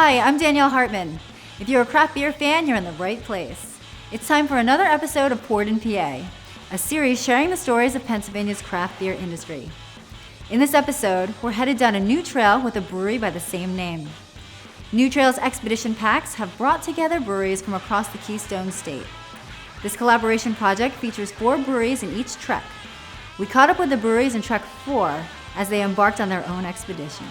Hi, I'm Danielle Hartman. If you're a craft beer fan, you're in the right place. It's time for another episode of Poured in PA, a series sharing the stories of Pennsylvania's craft beer industry. In this episode, we're headed down a new trail with a brewery by the same name. New Trail's expedition packs have brought together breweries from across the Keystone State. This collaboration project features 4 breweries in each trek. We caught up with the breweries in Trek 4 as they embarked on their own expedition.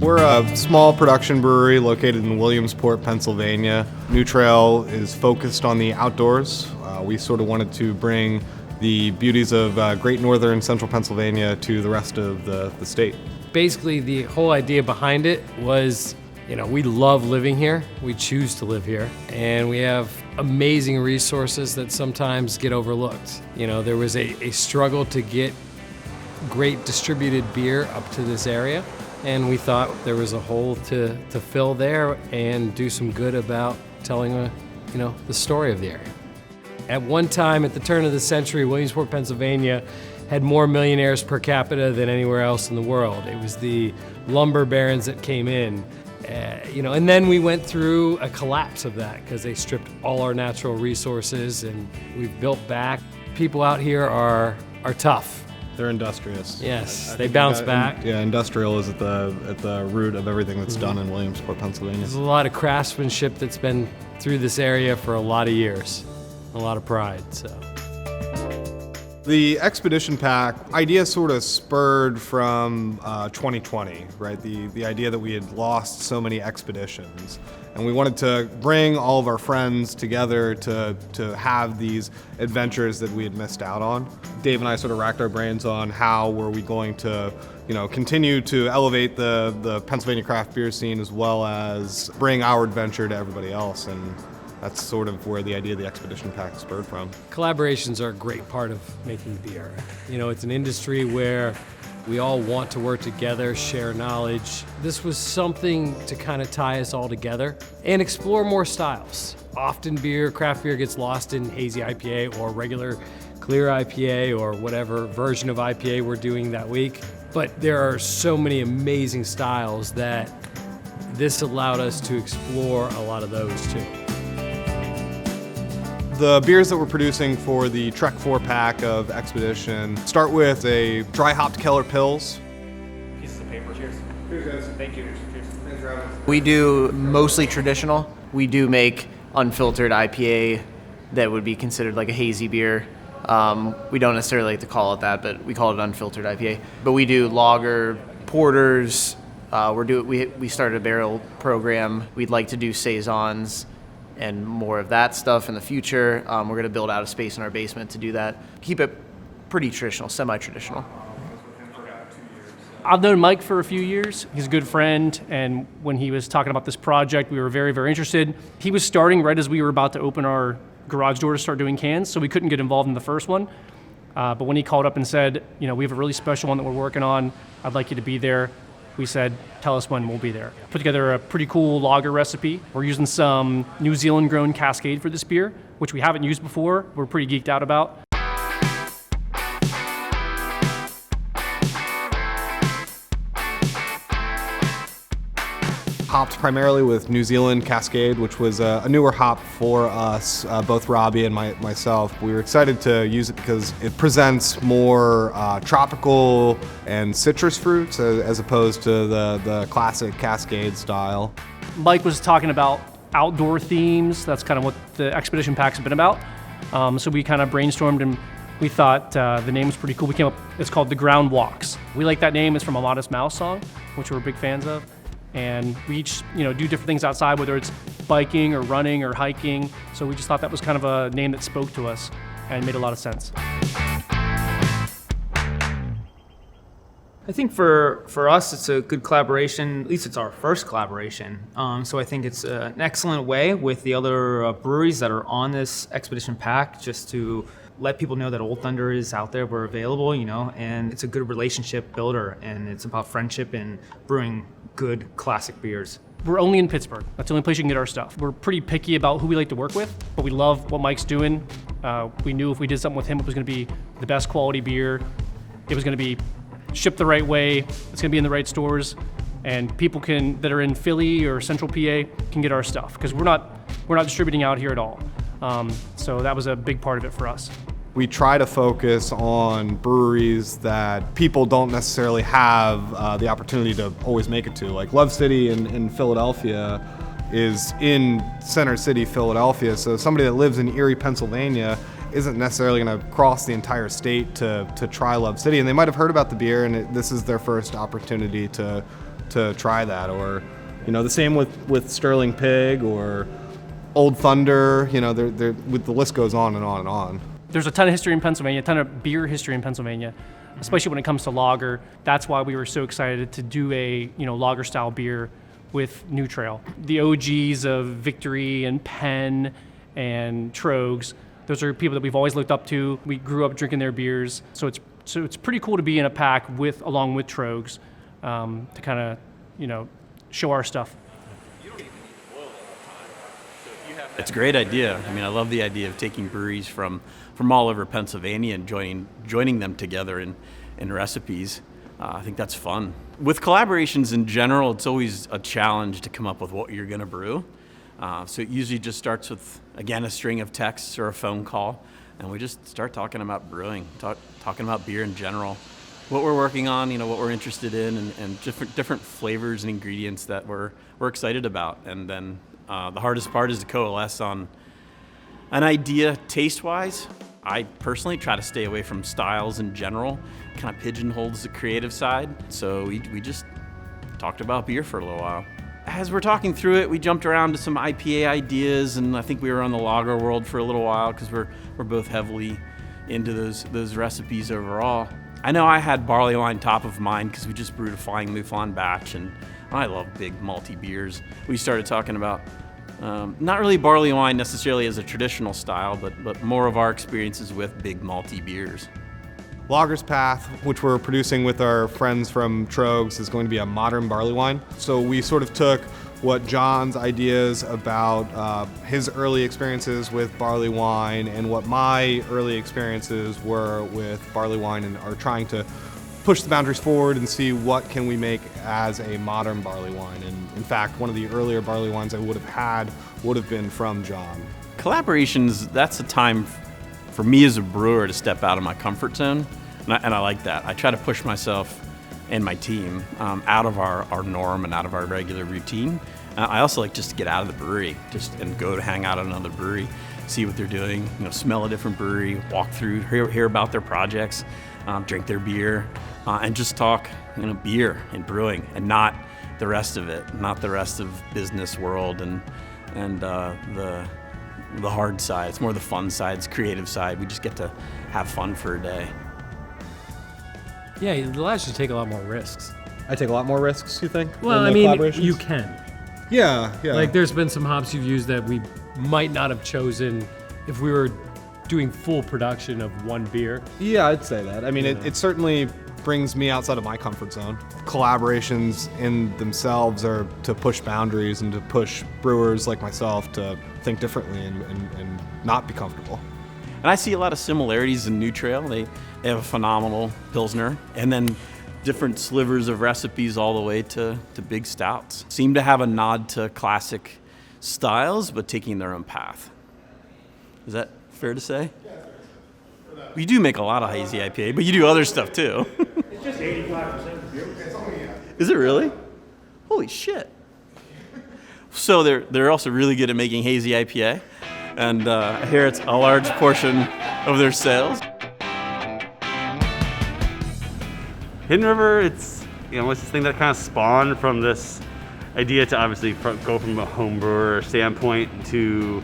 We're a small production brewery located in Williamsport, Pennsylvania. New Trail is focused on the outdoors. We sort of wanted to bring the beauties of Great Northern Central Pennsylvania to the rest of the state. Basically, the whole idea behind it was, we love living here. We choose to live here. And we have amazing resources that sometimes get overlooked. There was a struggle to get great distributed beer up to this area. And we thought there was a hole to fill there and do some good about telling the story of the area. At one time, at the turn of the century, Williamsport, Pennsylvania had more millionaires per capita than anywhere else in the world. It was the lumber barons that came in, and then we went through a collapse of that because they stripped all our natural resources and we've built back. People out here are tough. They're industrious. Yes, they bounce back. Yeah, industrial is at the root of everything that's done in Williamsport, Pennsylvania. There's a lot of craftsmanship that's been through this area for a lot of years, a lot of pride. So, the Expedition Pack idea sort of spurred from 2020, right? The idea that we had lost so many expeditions. And we wanted to bring all of our friends together to have these adventures that we had missed out on. Dave and I sort of racked our brains on how were we going to, continue to elevate the Pennsylvania craft beer scene as well as bring our adventure to everybody else. And that's sort of where the idea of the Expedition Pack spurred from. Collaborations are a great part of making beer. It's an industry where we all want to work together, share knowledge. This was something to kind of tie us all together and explore more styles. Often craft beer gets lost in hazy IPA or regular clear IPA or whatever version of IPA we're doing that week. But there are so many amazing styles that this allowed us to explore a lot of those too. The beers that we're producing for the Trek 4 pack of Expedition start with a dry hopped Keller Pils. Pieces of paper. Cheers. Cheers, guys. Thank you. Cheers. Thanks for having us. We do mostly traditional. We do make unfiltered IPA that would be considered like a hazy beer. We don't necessarily like to call it that, but we call it unfiltered IPA. But we do lager, porters. We started a barrel program. We'd like to do saisons and more of that stuff in the future. We're going to build out a space in our basement to do that. Keep it pretty traditional, semi-traditional. I've known Mike for a few years. He's a good friend, and when he was talking about this project, we were very, very interested. He was starting right as we were about to open our garage door to start doing cans, so we couldn't get involved in the first one. But when he called up and said, we have a really special one that we're working on, I'd like you to be there, we said, tell us when, we'll be there. Put together a pretty cool lager recipe. We're using some New Zealand grown Cascade for this beer, which we haven't used before. We're pretty geeked out about. Hopped primarily with New Zealand Cascade, which was a newer hop for us, both Robbie and myself. We were excited to use it because it presents more tropical and citrus fruits as opposed to the classic Cascade style. Mike was talking about outdoor themes. That's kind of what the Expedition Pack's been about. So we kind of brainstormed and we thought the name was pretty cool. It's called The Ground Walks. We like that name. It's from a Modest Mouse song, which we're big fans of. And we each, do different things outside, whether it's biking or running or hiking. So we just thought that was kind of a name that spoke to us and made a lot of sense. I think for us, it's a good collaboration. At least it's our first collaboration. So I think it's an excellent way with the other breweries that are on this Expedition Pack just to let people know that Old Thunder is out there, we're available, and it's a good relationship builder, and it's about friendship and brewing good classic beers. We're only in Pittsburgh. That's the only place you can get our stuff. We're pretty picky about who we like to work with, but we love what Mike's doing. We knew if we did something with him, it was going to be the best quality beer. It was going to be shipped the right way. It's going to be in the right stores, and people that are in Philly or Central PA can get our stuff because we're not distributing out here at all. So that was a big part of it for us. We try to focus on breweries that people don't necessarily have the opportunity to always make it to. Like Love City in Philadelphia is in Center City, Philadelphia, so somebody that lives in Erie, Pennsylvania isn't necessarily going to cross the entire state to try Love City, and they might have heard about the beer and this is their first opportunity to try that. Or, the same with Sterling Pig or Old Thunder, the list goes on and on and on. There's a ton of history in Pennsylvania, a ton of beer history in Pennsylvania, especially when it comes to lager. That's why we were so excited to do a lager style beer with New Trail. The OGs of Victory and Penn and Troegs, those are people that we've always looked up to. We grew up drinking their beers, so it's pretty cool to be in a pack along with Troegs to kind of show our stuff. It's a great idea. I mean, I love the idea of taking breweries from all over Pennsylvania and joining them together in recipes. I think that's fun. With collaborations in general, it's always a challenge to come up with what you're going to brew. So it usually just starts with, again, a string of texts or a phone call, and we just start talking about brewing, talking about beer in general, what we're working on, what we're interested in, and different flavors and ingredients that we're excited about. And then the hardest part is to coalesce on an idea taste-wise. I personally try to stay away from styles in general, kind of pigeonholes the creative side. So we just talked about beer for a little while. As we're talking through it, we jumped around to some IPA ideas, and I think we were on the lager world for a little while because we're both heavily into those recipes overall. I know I had barley wine top of mind because we just brewed a Flying Mouflon batch, and I love big malty beers. We started talking about not really barley wine necessarily as a traditional style, but more of our experiences with big malty beers. Lager's Path, which we're producing with our friends from Troegs, is going to be a modern barley wine. So we sort of took what John's ideas about his early experiences with barley wine and what my early experiences were with barley wine, and are trying to push the boundaries forward and see what can we make as a modern barley wine. And in fact, one of the earlier barley wines I would have had would have been from John. Collaborations, that's a time for me as a brewer to step out of my comfort zone, and I like that. I try to push myself and my team out of our norm and out of our regular routine. I also like just to get out of the brewery, and go to hang out at another brewery, see what they're doing, smell a different brewery, walk through, hear about their projects, drink their beer, and just talk, beer and brewing, and not the rest of it, not the rest of business world and the hard side. It's more the fun side, it's creative side. We just get to have fun for a day. Yeah, it allows you to take a lot more risks. I take a lot more risks, you think? Well, I mean, you can. Yeah. Like, there's been some hops you've used that we might not have chosen if we were doing full production of one beer. Yeah, I'd say that. I mean, it certainly brings me outside of my comfort zone. Collaborations in themselves are to push boundaries and to push brewers like myself to think differently and not be comfortable. And I see a lot of similarities in New Trail. They have a phenomenal Pilsner, and then different slivers of recipes all the way to big stouts. Seem to have a nod to classic styles, but taking their own path. Is that fair to say? You do make a lot of hazy IPA, but you do other stuff too. It's just 85% beer. Is it really? Holy shit. So they're also really good at making hazy IPA, and I hear it's a large portion of their sales. Hidden River, it's this thing that kind of spawned from this idea to obviously go from a home brewer standpoint to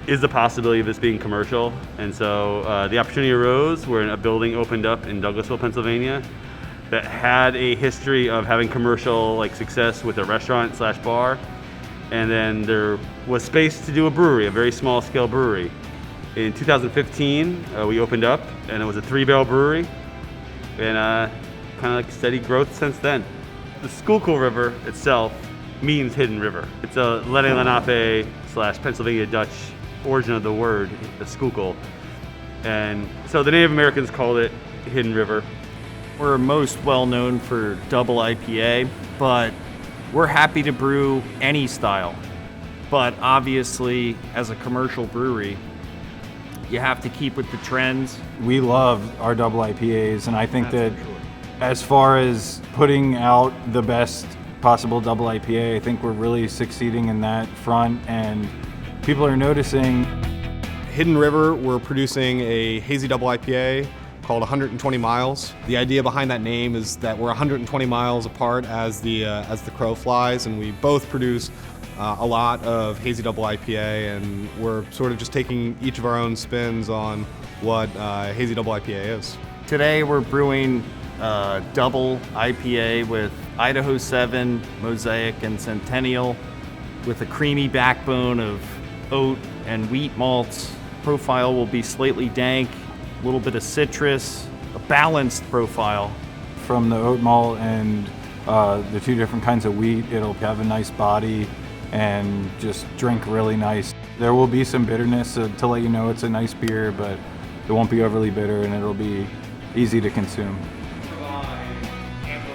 is the possibility of this being commercial. And so the opportunity arose where a building opened up in Douglasville, Pennsylvania that had a history of having commercial success with a restaurant / bar. And then there was space to do a brewery, a very small scale brewery. In 2015, we opened up, and it was a 3-barrel brewery, and kind of steady growth since then. The Schuylkill River itself means hidden river. It's a Lenape / Pennsylvania Dutch origin of the word, the Schuylkill. And so the Native Americans called it hidden river. We're most well known for double IPA, but we're happy to brew any style. But obviously, as a commercial brewery, you have to keep with the trends. We love our double IPAs, and I think that as far as putting out the best possible double IPA, I think we're really succeeding in that front, and people are noticing. Hidden River, we're producing a hazy double IPA called 120 Miles. The idea behind that name is that we're 120 miles apart as the crow flies, and we both produce a lot of hazy double IPA, and we're sort of just taking each of our own spins on what hazy double IPA is. Today we're brewing double IPA with Idaho 7, Mosaic, and Centennial, with a creamy backbone of oat and wheat malts. Profile will be slightly dank, a little bit of citrus, a balanced profile. From the oat malt and the two different kinds of wheat, it'll have a nice body and just drink really nice. There will be some bitterness to let you know it's a nice beer, but it won't be overly bitter, and it'll be easy to consume.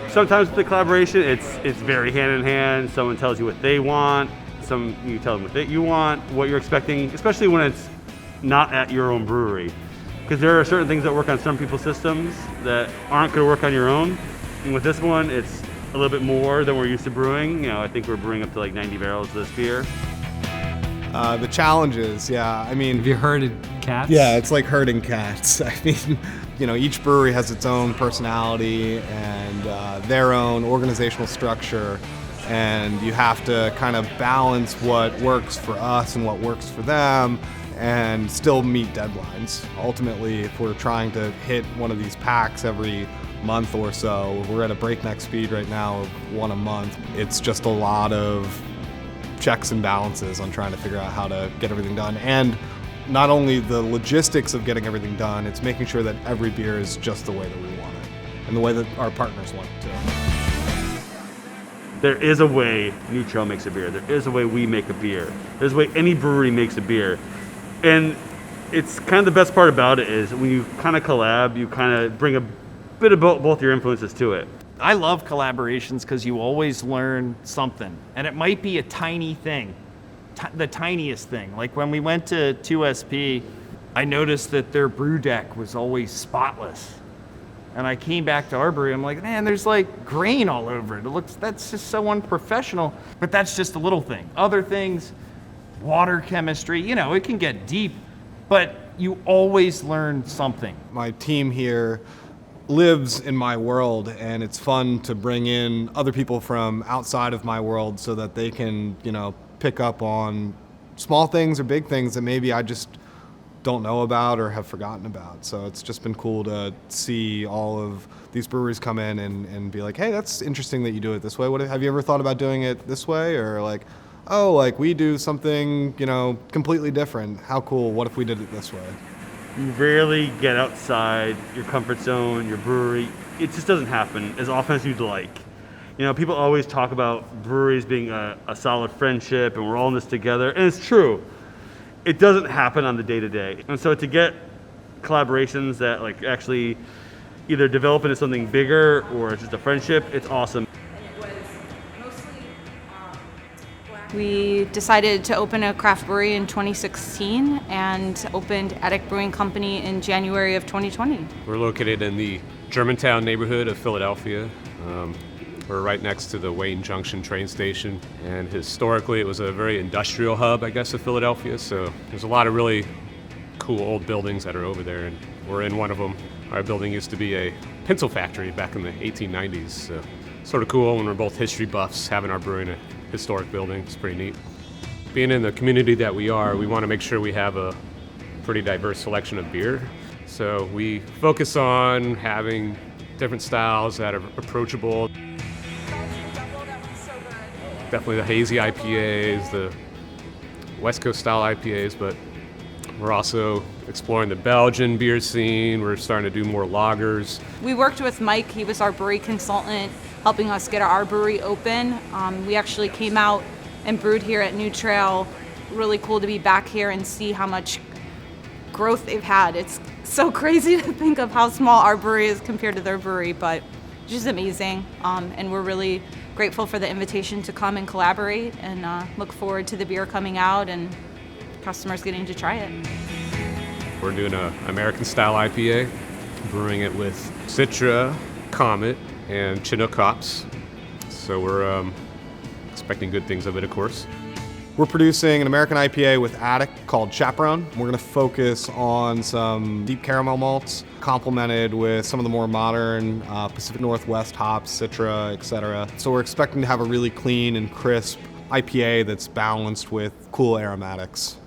Sometimes with the collaboration, it's very hand in hand. Someone tells you what they want, you tell them what you want, what you're expecting, especially when it's not at your own brewery. Because there are certain things that work on some people's systems that aren't going to work on your own. And with this one, it's a little bit more than we're used to brewing. You know, I think we're brewing up to like 90 barrels of this beer. The challenges, I mean, Have you herded cats? yeah, it's like herding cats. I mean, you know, each brewery has its own personality and their own organizational structure, and you have to kind of balance what works for us and what works for them and still meet deadlines. Ultimately, if we're trying to hit one of these packs every month or so, we're at a breakneck speed right now of one a month. It's just a lot of checks and balances on trying to figure out how to get everything done. And not only the logistics of getting everything done, it's making sure that every beer is just the way that we want it and the way that our partners want it to. There is a way New Trail makes a beer. There is a way we make a beer. There's a way any brewery makes a beer. And it's kind of the best part about it is when you kind of collab, you kind of bring a bit of both your influences to it. I love collaborations because you always learn something, and it might be a tiny thing, the tiniest thing. Like when we went to 2SP, I noticed that their brew deck was always spotless. And I came back to our brewery, I'm like, man, there's like grain all over it. That's just so unprofessional. But that's just a little thing. Other things, water chemistry, you know, it can get deep, but you always learn something. My team here lives in my world, and it's fun to bring in other people from outside of my world so that they can, you know, pick up on small things or big things that maybe I just don't know about or have forgotten about. So it's just been cool to see all of these breweries come in and be like, hey, that's interesting that you do it this way. Have you ever thought about doing it this way? Or like, oh, like we do something, you know, completely different. How cool, what if we did it this way? You rarely get outside your comfort zone, your brewery. It just doesn't happen as often as you'd like. You know, people always talk about breweries being a solid friendship and we're all in this together, and it's true. It doesn't happen on the day-to-day. And so to get collaborations that like actually either develop into something bigger or it's just a friendship, it's awesome. We decided to open a craft brewery in 2016 and opened Attic Brewing Company in January of 2020. We're located in the Germantown neighborhood of Philadelphia. We're right next to the Wayne Junction train station, and historically it was a very industrial hub, I guess, of Philadelphia, so there's a lot of really cool old buildings that are over there, and we're in one of them. Our building used to be a pencil factory back in the 1890s, so sort of cool when we're both history buffs having our brewing in a historic building. It's pretty neat. Being in the community that we are, we want to make sure we have a pretty diverse selection of beer. So we focus on having different styles that are approachable. Definitely the hazy IPAs, the West Coast style IPAs, but We're also exploring the Belgian beer scene. We're starting to do more lagers. We worked with Mike. He was our brewery consultant, helping us get our brewery open. We actually came out and brewed here at New Trail. Really cool to be back here and see how much growth they've had. It's so crazy to think of how small our brewery is compared to their brewery, but it's just amazing. And we're really grateful for the invitation to come and collaborate, and look forward to the beer coming out and customers getting to try it. We're doing an American-style IPA, brewing it with Citra, Comet, and Chinook hops. So we're expecting good things of it, of course. We're producing an American IPA with Attic called Chaperone. We're going to focus on some deep caramel malts, complemented with some of the more modern Pacific Northwest hops, Citra, etc. So we're expecting to have a really clean and crisp IPA that's balanced with cool aromatics.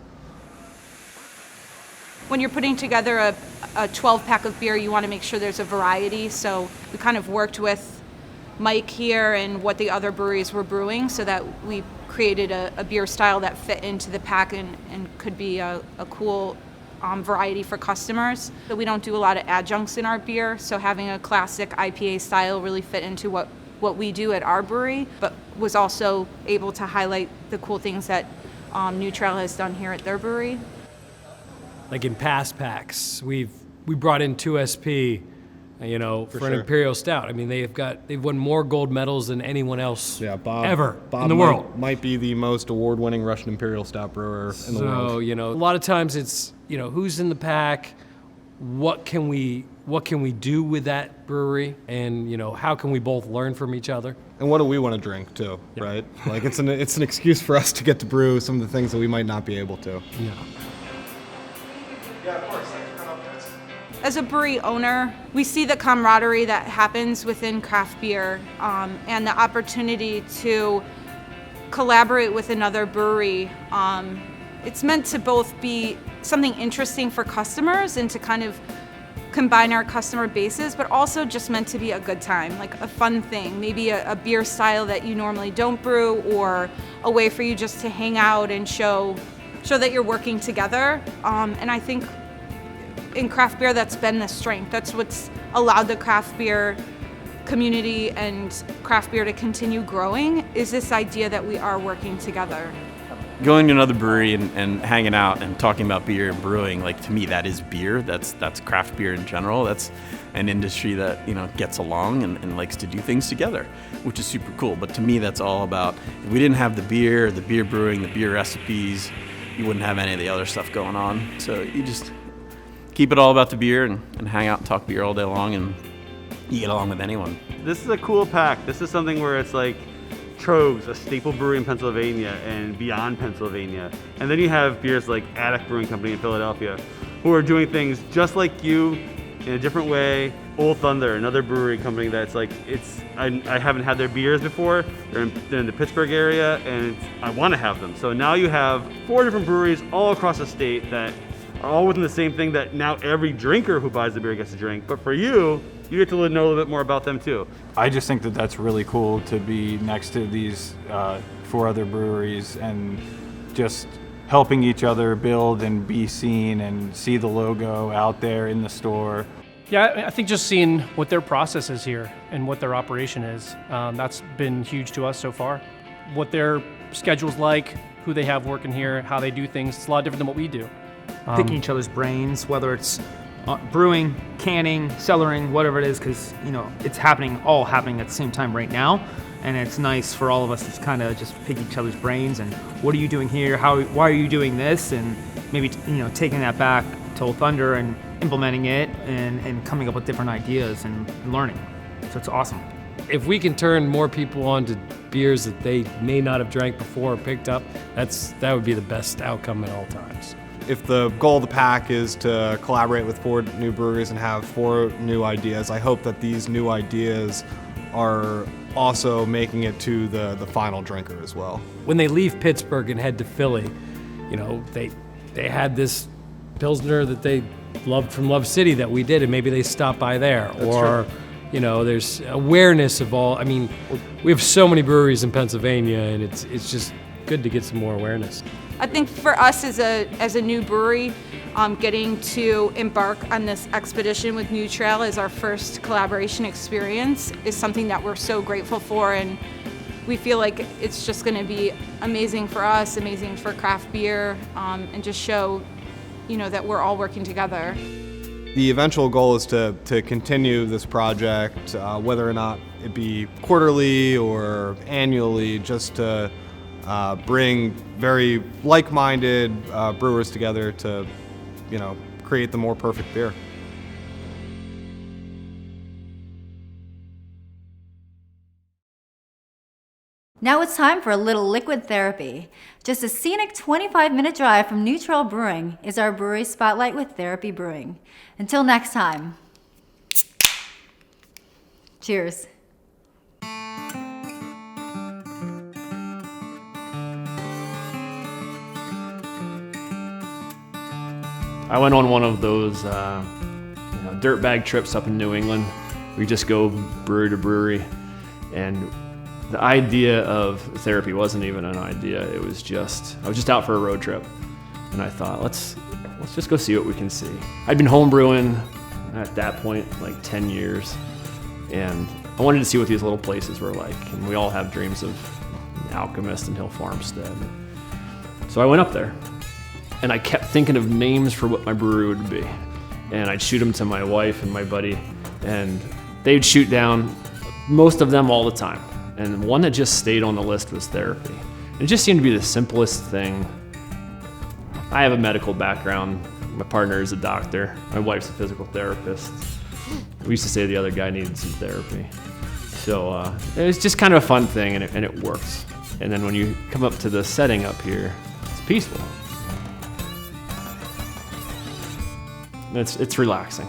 When you're putting together a 12-pack of beer, you want to make sure there's a variety. So we kind of worked with Mike here and what the other breweries were brewing so that we created a beer style that fit into the pack and could be a cool variety for customers. But we don't do a lot of adjuncts in our beer, so having a classic IPA style really fit into what we do at our brewery, but was also able to highlight the cool things that New Trail has done here at their brewery. Like in past packs, we brought in 2SP, for an sure. Imperial Stout. I mean, they've won more gold medals than anyone else Bob in the world. Might be the most award-winning Russian Imperial Stout brewer in the world. So, a lot of times it's, who's in the pack, what can we do with that brewery, and, how can we both learn from each other? And what do we want to drink too, right? Like it's an excuse for us to get to brew some of the things that we might not be able to. Yeah. Yeah, of course. As a brewery owner, we see the camaraderie that happens within craft beer, and the opportunity to collaborate with another brewery. It's meant to both be something interesting for customers and to kind of combine our customer bases, but also just meant to be a good time, like a fun thing, maybe a beer style that you normally don't brew, or a way for you just to hang out and show that you're working together. And I think in craft beer, that's been the strength. That's what's allowed the craft beer community and craft beer to continue growing, is this idea that we are working together. Going to another brewery and hanging out and talking about beer and brewing, like, to me, that is beer. That's craft beer in general. That's an industry that, gets along and likes to do things together, which is super cool. But to me, that's all about, if we didn't have the beer brewing, the beer recipes, you wouldn't have any of the other stuff going on. So you just keep it all about the beer and hang out and talk beer all day long, and you get along with anyone. This is a cool pack. This is something where it's like Troegs, a staple brewery in Pennsylvania and beyond Pennsylvania. And then you have beers like Attic Brewing Company in Philadelphia, who are doing things just like you in a different way. Old Thunder, another brewery company that's like, I haven't had their beers before. They're in the Pittsburgh area, and I want to have them. So now you have 4 different breweries all across the state that are all within the same thing that now every drinker who buys the beer gets to drink. But for you get to know a little bit more about them too. I just think that that's really cool to be next to these 4 other breweries and just helping each other build and be seen and see the logo out there in the store. Yeah, I think just seeing what their process is here and what their operation is, that's been huge to us so far. What their schedule's like, who they have working here, how they do things, it's a lot different than what we do. Picking each other's brains, whether it's brewing, canning, cellaring, whatever it is, because it's all happening at the same time right now, and it's nice for all of us to kind of just pick each other's brains and what are you doing here? Why are you doing this? And maybe taking that back to Old Thunder and implementing it and coming up with different ideas and learning. So it's awesome. If we can turn more people on to beers that they may not have drank before or picked up, that would be the best outcome at all times. If the goal of the pack is to collaborate with 4 new breweries and have 4 new ideas, I hope that these new ideas are also making it to the final drinker as well. When they leave Pittsburgh and head to Philly, they had this Pilsner that they loved from Love City that we did, and maybe they stop by there. That's true. There's awareness of all. I mean, we have so many breweries in Pennsylvania, and it's just good to get some more awareness. I think for us as a new brewery, getting to embark on this expedition with New Trail as our first collaboration experience is something that we're so grateful for, and we feel like it's just going to be amazing for us, amazing for craft beer, and just show, that we're all working together. The eventual goal is to continue this project, whether or not it be quarterly or annually, just to bring very like-minded brewers together to, create the more perfect beer. Now it's time for a little liquid therapy. Just a scenic 25-minute drive from New Trail Brewing is our Brewery Spotlight with Therapy Brewing. Until next time. Cheers. I went on one of those dirtbag trips up in New England. We just go brewery to brewery, and the idea of therapy wasn't even an idea. It was I was just out for a road trip, and I thought, let's just go see what we can see. I'd been home brewing at that point like 10 years, and I wanted to see what these little places were like. And we all have dreams of Alchemist and Hill Farmstead. So I went up there, and I kept thinking of names for what my brewery would be. And I'd shoot them to my wife and my buddy, and they'd shoot down most of them all the time. And one that just stayed on the list was Therapy. It just seemed to be the simplest thing. I have a medical background. My partner is a doctor. My wife's a physical therapist. We used to say the other guy needed some therapy. So it was just kind of a fun thing, and it works. And then when you come up to the setting up here, it's peaceful. It's relaxing.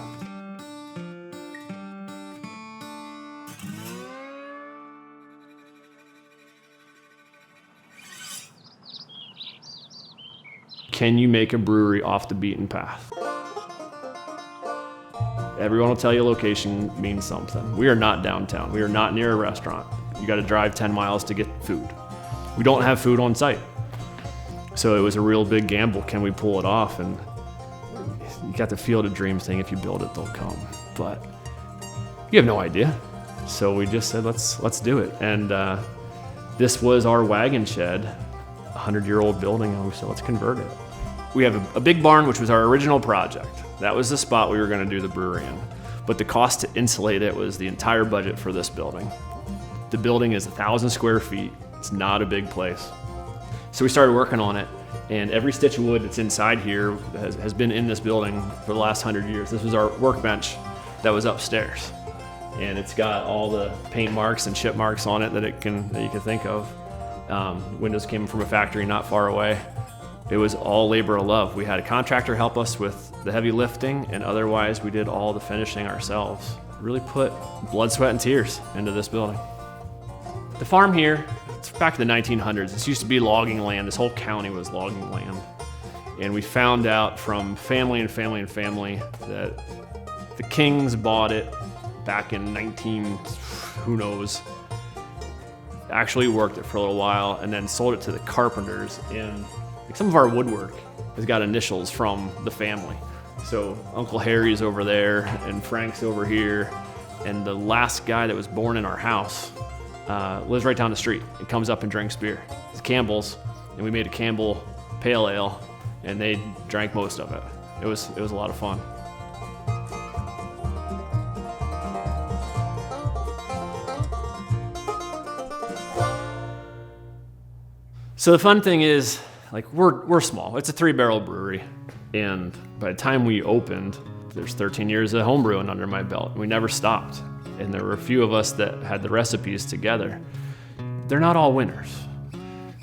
Can you make a brewery off the beaten path? Everyone will tell you location means something. We are not downtown. We are not near a restaurant. You got to drive 10 miles to get food. We don't have food on site. So it was a real big gamble. Can we pull it off? And you got the field of dreams thing. If you build it, they'll come. But you have no idea. So we just said, let's do it. And this was our wagon shed, a 100-year-old building, and we said, let's convert it. We have a big barn, which was our original project. That was the spot we were going to do the brewery in. But the cost to insulate it was the entire budget for this building. The building is 1,000 square feet. It's not a big place. So we started working on it, and every stitch of wood that's inside here has been in this building for the last 100 years. This was our workbench that was upstairs. And it's got all the paint marks and chip marks on it that you can think of. Windows came from a factory not far away. It was all labor of love. We had a contractor help us with the heavy lifting, and otherwise we did all the finishing ourselves. Really put blood, sweat, and tears into this building. The farm here, it's back to the 1900s. This used to be logging land. This whole county was logging land. And we found out from family and family and family that the Kings bought it back in who knows, actually worked it for a little while and then sold it to the carpenters. And some of our woodwork has got initials from the family. So Uncle Harry's over there and Frank's over here. And the last guy that was born in our house lives right down the street and comes up and drinks beer. It's Campbell's, and we made a Campbell Pale Ale, and they drank most of it. It was a lot of fun. So the fun thing is, we're small. It's a 3-barrel brewery, and by the time we opened, there's 13 years of homebrewing under my belt. We never stopped, and there were a few of us that had the recipes together. They're not all winners.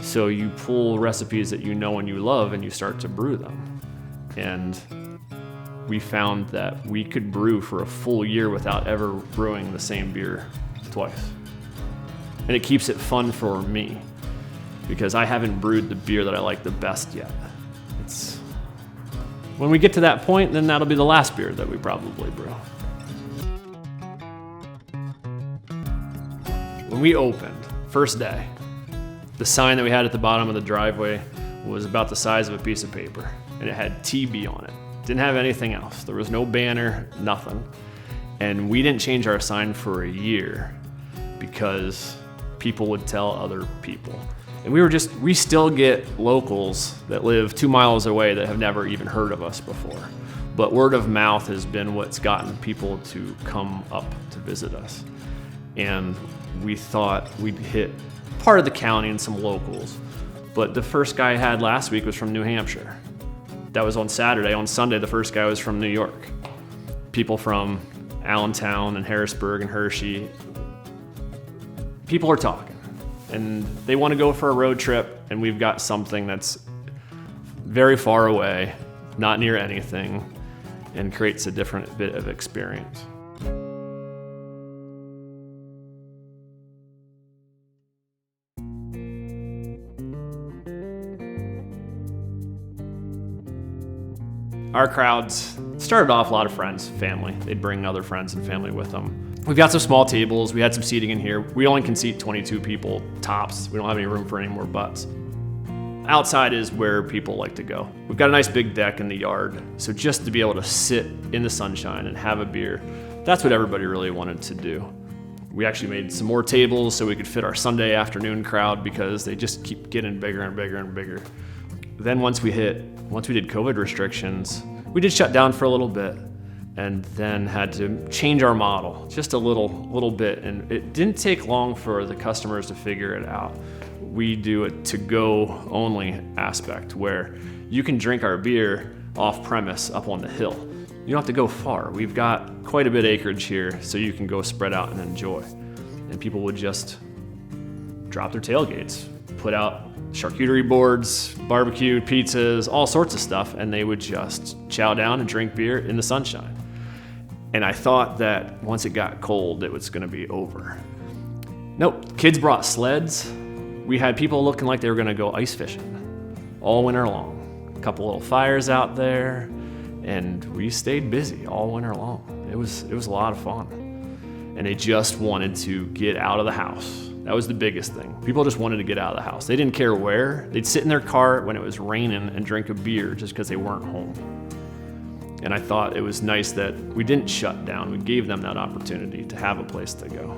So you pull recipes that you know and you love, and you start to brew them. And we found that we could brew for a full year without ever brewing the same beer twice. And it keeps it fun for me, because I haven't brewed the beer that I like the best yet. When we get to that point, then that'll be the last beer that we probably brew. When we opened, first day, The sign that we had at the bottom of the driveway was about the size of a piece of paper, and it had TB on it. Didn't have anything else. There was no banner, nothing. And we didn't change our sign for a year because people would tell other people. And we still get locals that live 2 miles away that have never even heard of us before. But word of mouth has been what's gotten people to come up to visit us. And we thought we'd hit part of the county and some locals. But the first guy I had last week was from New Hampshire. That was on Saturday. On Sunday, the first guy was from New York. People from Allentown and Harrisburg and Hershey. People are talking, and they want to go for a road trip, and we've got something that's very far away, not near anything, and creates a different bit of experience. Our crowds started off a lot of friends, family. They'd bring other friends and family with them. We've got some small tables. We had some seating in here. We only can seat 22 people tops. We don't have any room for any more butts. Outside is where people like to go. We've got a nice big deck in the yard. So just to be able to sit in the sunshine and have a beer, that's what everybody really wanted to do. We actually made some more tables so we could fit our Sunday afternoon crowd because they just keep getting bigger and bigger and bigger. Then once we did COVID restrictions, we did shut down for a little bit and then had to change our model just a little bit. And it didn't take long for the customers to figure it out. We do a to-go only aspect where you can drink our beer off premise up on the hill. You don't have to go far. We've got quite a bit of acreage here so you can go spread out and enjoy. And people would just drop their tailgates, put out charcuterie boards, barbecue, pizzas, all sorts of stuff, and they would just chow down and drink beer in the sunshine. And I thought that once it got cold, it was gonna be over. Nope, kids brought sleds. We had people looking like they were gonna go ice fishing all winter long. A couple little fires out there, and we stayed busy all winter long. It was a lot of fun. And they just wanted to get out of the house. That was the biggest thing. People just wanted to get out of the house. They didn't care where. They'd sit in their car when it was raining and drink a beer just because they weren't home. And I thought it was nice that we didn't shut down. We gave them that opportunity to have a place to go.